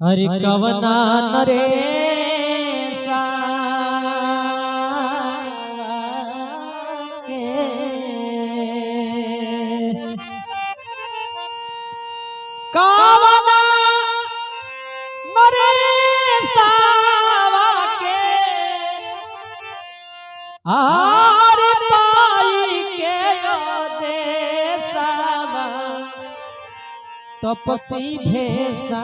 हरि कवना नरे कवना नरे आर पाई के देशवा तपसी भेषा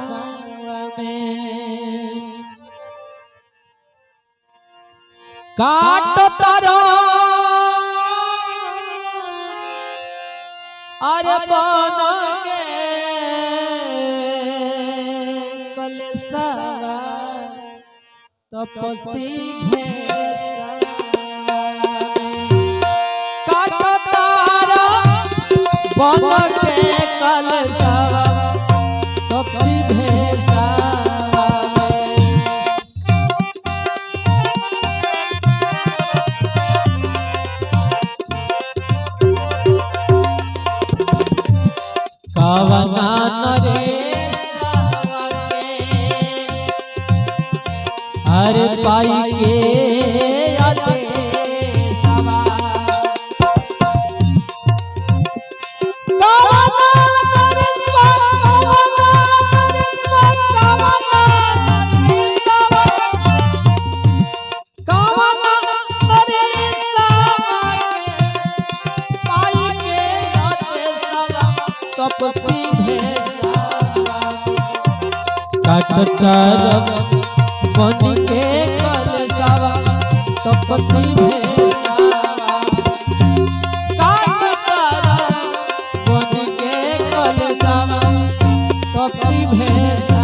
काट तारो अरे बन के कलशवा तपसी भेषा काट तारो बन के कलशवा तपसी भेषा कवना नरेशवा के हर पाई के आदेशवा कवना नरेशवा कवना नरेशवा कवना नरेशवा कवना नरेशवा पाई के आदेशवा तपसी भेषा काट तरफ बन के कलशवा तपसी भेषा काट तरफ बन के कलशवा तपसी भेषा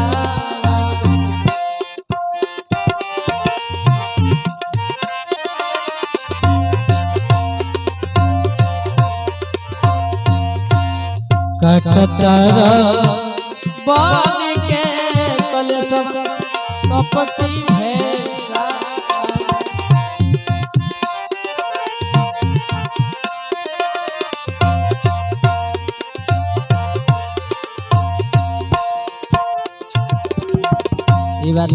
कटर बन के कलशवा तपसी भेषा ये बात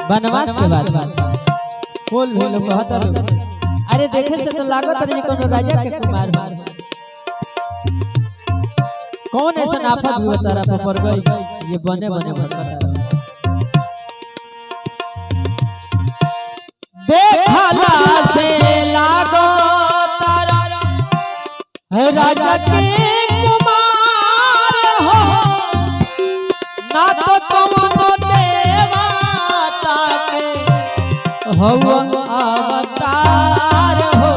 बनवास के बाद बोल भी लोग कहता अरे देखे से तो लागत रही कोनो राजा के कुमार कौन ऐसा आफत भी तारा पर गई ये बने बने देखला से लागो तारा राजा के कुमार हो ना तो कौनो देवता के हवा अवतार हो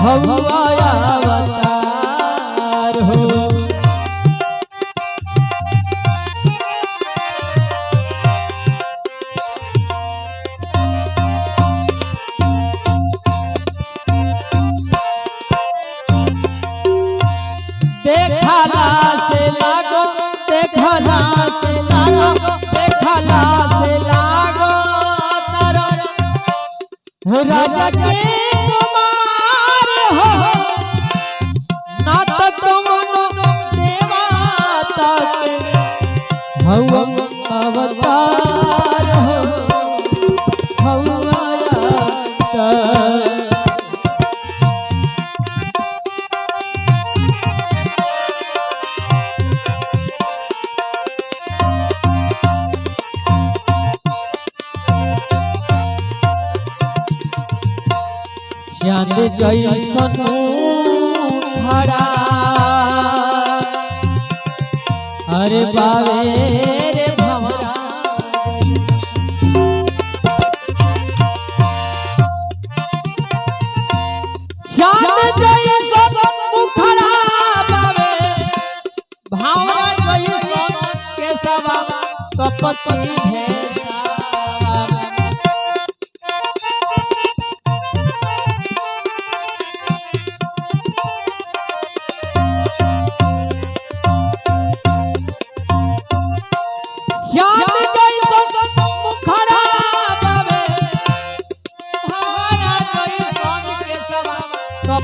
हवा अवतार हो देखला से लागो देखला से लागो देखला से लागो तारा राजा के कुमार हो ना तो कौनो देवता के हवा अवतार हो हवा अवतार चांद जैसन खड़ा अरे बावे रे भंवरा चांद जैसन खड़ा बावे भंवरा जैसन केशवा तपसी भेषा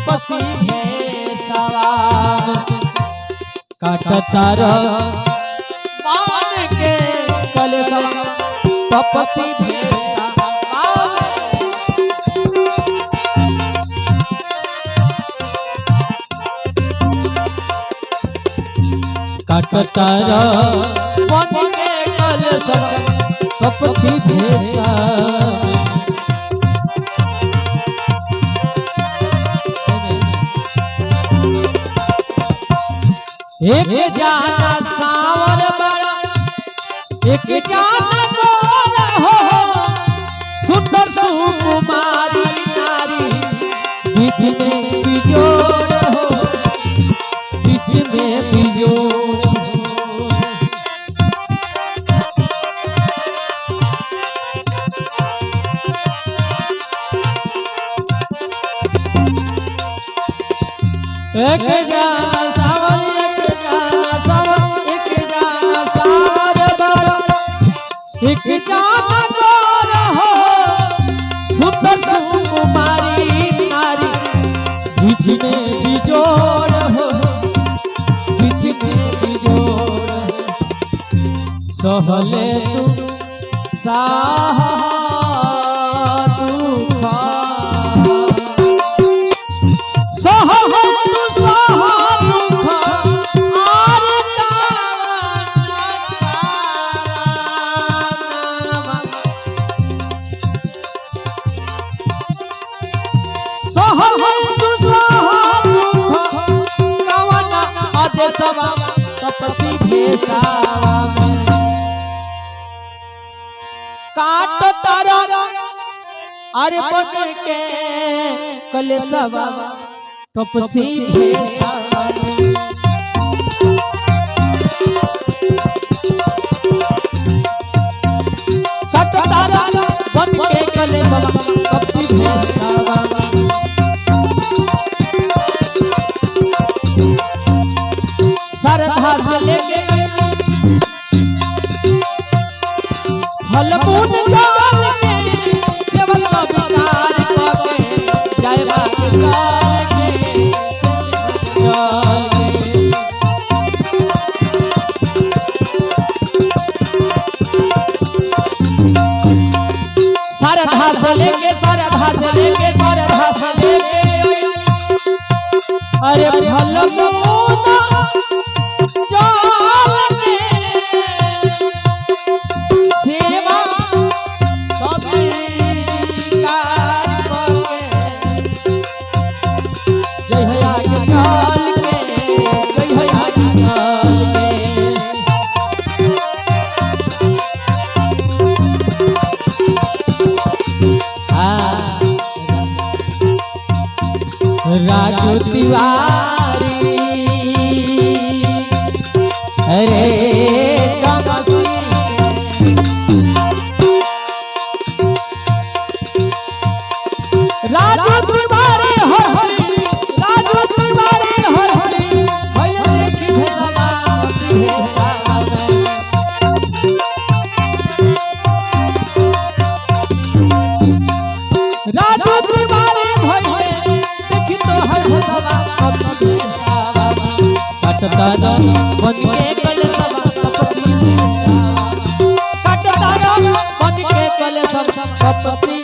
तपसी भेषवा काटतार मान के कलेशवा तपसी भेषवा काटतार मान के कलेशवा तपसी भेषवा एक जाना सावर बड़ा एक जाना गोरा हो सुंदर सुकुमारी नारी बीच में बिजोड़ हो बीच में बिजोड़ हो एक जाना सावर एक जाना गोरा हो सुंदर सुकुमारी नारी बीच में बिजोड़ हो बीच में बिजोड़ सहले तू साहा दुख सहले तू साहा दुख सहले तू साहा दुख कवना आदेशवा तपसी भेषवा काट तारा अरे बन के कलेशवा तपसी भेषवा काट तारा बन के कलेशवा तपसी भेषवा श्रद्धा से लेके फल फूल डाल के सेवा सत्कार करके जय मां काल के श्रद्धा से लेके अरे फल फूल सेवा जय हया काल के जय हया काल के राजू तिवारी अरे राजू तिवारी हरसी राजू तिवारी हरसी भइल देखी भेषवा भेषवा में राजू तिवारी भइल देखी तो हर भेषवा भेषवा काटतार बन के कलेशवा तपसी भेषवा काटतार बन के कलेशवा तपसी